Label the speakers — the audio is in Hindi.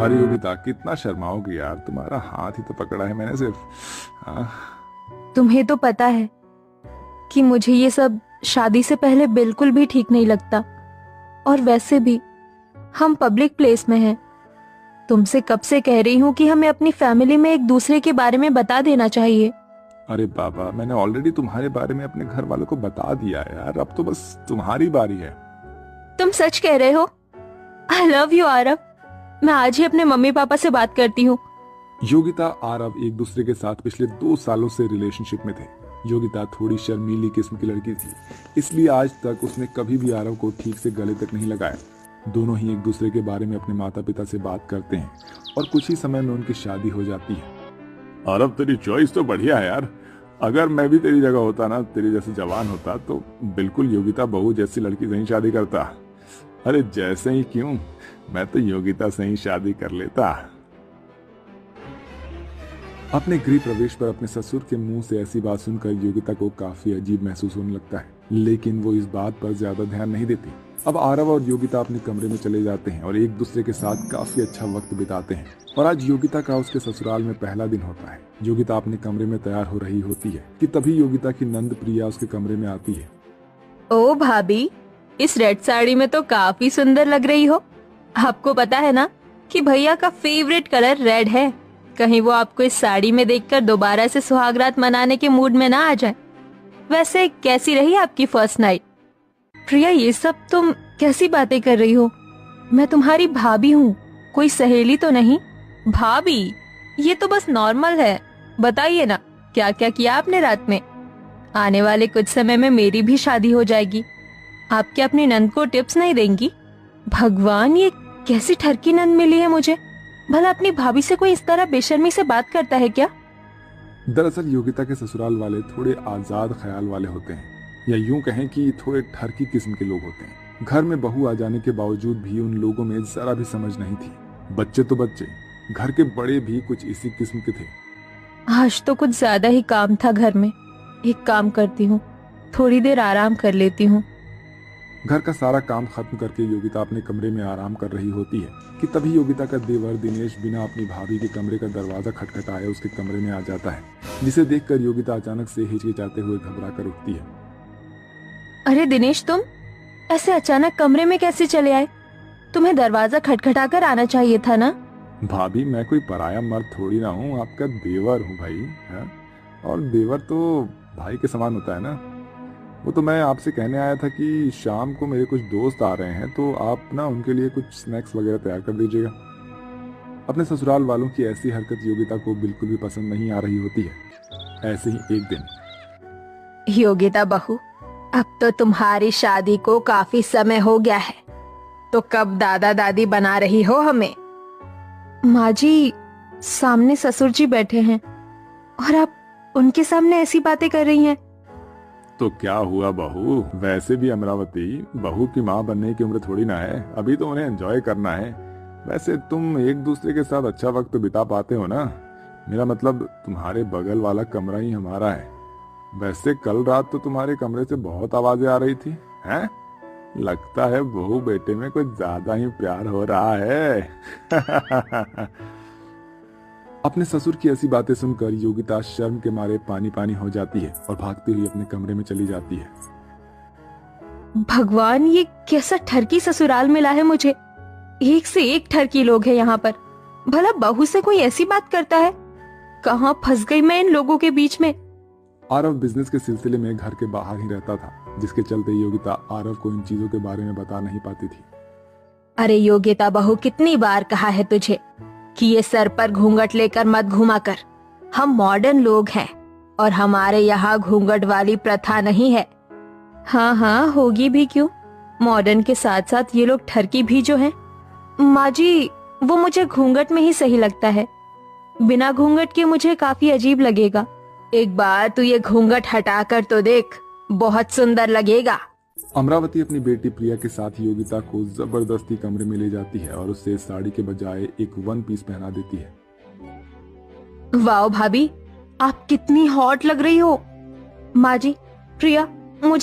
Speaker 1: अरे योगिता, कितना शर्माओगी यार, तुम्हारा हाथ ही तो पकड़ा है मैंने सिर्फ। हाँ।
Speaker 2: तुम्हें तो पता है कि मुझे ये सब शादी से पहले बिल्कुल भी ठीक नहीं लगता। और वैसे भी हम पब्लिक प्लेस में हैं। तुमसे कब से कह रही हूँ कि हमें अपनी फैमिली में एक दूसरे के बारे में बता देना चाहिए।
Speaker 1: अरे बाबा, मैंने ऑलरेडी तुम्हारे बारे में अपने घर वालों को बता दिया है यार, अब तो बस तुम्हारी बारी है।
Speaker 2: तुम सच कह रहे हो? I love you Aarav. मैं आज ही अपने मम्मी पापा से बात करती हूँ।
Speaker 1: योगिता आरव एक दूसरे के साथ पिछले 2 सालों से रिलेशनशिप में थे। योगिता थोड़ी शर्मीली किस्म की लड़की थी, इसलिए आज तक उसने कभी भी आरव को ठीक से गले तक नहीं लगाया। दोनों ही एक दूसरे के बारे में अपने माता पिता से बात करते हैं और कुछ ही समय में उनकी शादी हो जाती है। आरव, तेरी चॉइस तो बढ़िया है यार। अगर मैं भी तेरी जगह होता ना, तेरी जैसे जवान होता, तो बिल्कुल योगिता बहू जैसी लड़की से ही शादी करता। अरे जैसे ही क्यों, मैं तो योगिता से ही शादी कर लेता। अपने गृह प्रवेश पर अपने ससुर के मुंह से ऐसी बात सुनकर योगिता को काफी अजीब महसूस होने लगता है, लेकिन वो इस बात पर ज्यादा ध्यान नहीं देती। अब आरव और योगिता अपने कमरे में चले जाते हैं और एक दूसरे के साथ काफी अच्छा वक्त बिताते हैं। और आज योगिता का उसके ससुराल में पहला दिन होता है। योगिता अपने कमरे में तैयार हो रही होती है कि तभी योगिता की नंद प्रिया उसके कमरे में आती है।
Speaker 2: ओ भाभी, इस रेड साड़ी में तो काफी सुंदर लग रही हो। आपको पता है ना कि भैया का फेवरेट कलर रेड है। कहीं वो आपको इस साड़ी में देखकर दोबारा से सुहागरात मनाने के मूड में ना आ जाए। वैसे कैसी रही आपकी फर्स्ट नाइट? प्रिया, ये सब तुम कैसी बातें कर रही हो? मैं तुम्हारी भाभी हूँ, कोई सहेली तो नहीं। भाभी, ये तो बस नॉर्मल है। बताइए ना, क्या क्या किया आपने रात में? आने वाले कुछ समय में मेरी भी शादी हो जाएगी। आप क्या अपनी नंद को टिप्स नहीं देंगी? भगवान, ये कैसी ठरकी नंद मिली है मुझे। भला अपनी भाभी से कोई इस तरह बेशर्मी से बात करता है क्या?
Speaker 1: दरअसल योगिता के ससुराल वाले थोड़े आजाद ख्याल वाले होते हैं, या यूं कहें कि थोड़े ठरकी किस्म के लोग होते हैं। घर में बहू आ जाने के बावजूद भी उन लोगों में जरा भी समझ नहीं थी। बच्चे तो बच्चे, घर के बड़े भी कुछ इसी किस्म के थे।
Speaker 2: आज तो कुछ ज्यादा ही काम था घर में। एक काम करती हूँ, थोड़ी देर आराम कर लेती हूँ।
Speaker 1: घर का सारा काम खत्म करके योगिता अपने कमरे में आराम कर रही होती है कि तभी योगिता का देवर दिनेश बिना अपनी भाभी के कमरे का दरवाजा खटखटाए उसके कमरे में आ जाता है, जिसे देखकर योगिता अचानक से हिचकिचाते हुए घबरा कर उठती है।
Speaker 2: अरे दिनेश, तुम ऐसे अचानक कमरे में कैसे चले आए? तुम्हें दरवाजा खटखटा कर आना चाहिए था ना।
Speaker 1: भाभी, मैं कोई पराया मर्द थोड़ी ना हूँ, आपका देवर हूँ भाई है? और देवर तो भाई के समान होता है ना। वो तो मैं आपसे कहने आया था कि शाम को मेरे कुछ दोस्त आ रहे हैं, तो आप ना उनके लिए कुछ स्नैक्स वगैरह तैयार कर दीजिएगा। अपने ससुराल वालों की ऐसी हरकत योगिता को बिल्कुल भी पसंद नहीं आ रही होती है। ऐसे ही एक दिन,
Speaker 2: योगिता बहू, अब तो तुम्हारी शादी को काफी समय हो गया है, तो कब दादा दादी बना रही हो हमें? माँ जी, सामने ससुर जी बैठे हैं और आप उनके सामने ऐसी बातें कर रही हैं।
Speaker 1: तो क्या हुआ बहू, वैसे भी अमरावती बहू की माँ बनने की उम्र थोड़ी ना है, अभी तो उन्हें एंजॉय करना है। वैसे तुम एक दूसरे के साथ अच्छा वक्त बिता पाते हो ना। मेरा मतलब, तुम्हारे बगल वाला कमरा ही हमारा है। वैसे कल रात तो तुम्हारे कमरे से बहुत आवाजें आ रही थी, हैं? लगता है बहू बेटे में कुछ ज्यादा ही प्यार हो रहा है। अपने ससुर की ऐसी बातें सुनकर योगिता शर्म के मारे पानी पानी हो जाती है और भागती हुई अपने कमरे में चली जाती है।
Speaker 2: भगवान, ये कैसा ठरकी ससुराल मिला है मुझे। एक से एक ठरकी लोग हैं यहाँ पर। भला बहू से कोई ऐसी बात करता है? कहाँ फंस गई मैं इन लोगों के बीच में।
Speaker 1: आरव बिजनेस के सिलसिले में घर के बाहर ही रहता था, जिसके चलते योगिता आरव को इन चीजों के बारे में बता नहीं पाती थी।
Speaker 2: अरे योगिता बहू, कितनी बार कहा है तुझे कि ये सर पर घूंघट लेकर मत घुमा कर। हम मॉडर्न लोग हैं और हमारे यहाँ घूंघट वाली प्रथा नहीं है। हाँ हाँ, होगी भी क्यों। मॉडर्न के साथ साथ ये लोग ठरकी भी जो हैं। माँ जी, वो मुझे घूंघट में ही सही लगता है। बिना घूंघट के मुझे काफी अजीब लगेगा। एक बार तू ये घूंघट हटा कर तो देख, बहुत सुंदर लगेगा।
Speaker 1: अमरावती अपनी बेटी प्रिया के साथ योगिता को जबरदस्ती कमरे में ले जाती है और उससे साड़ी के बजाय एक वन पीस पहना देती है।
Speaker 2: वाओ भाभी, आप कितनी हॉट लग रही हो। माँ जी, प्रिया, मुझे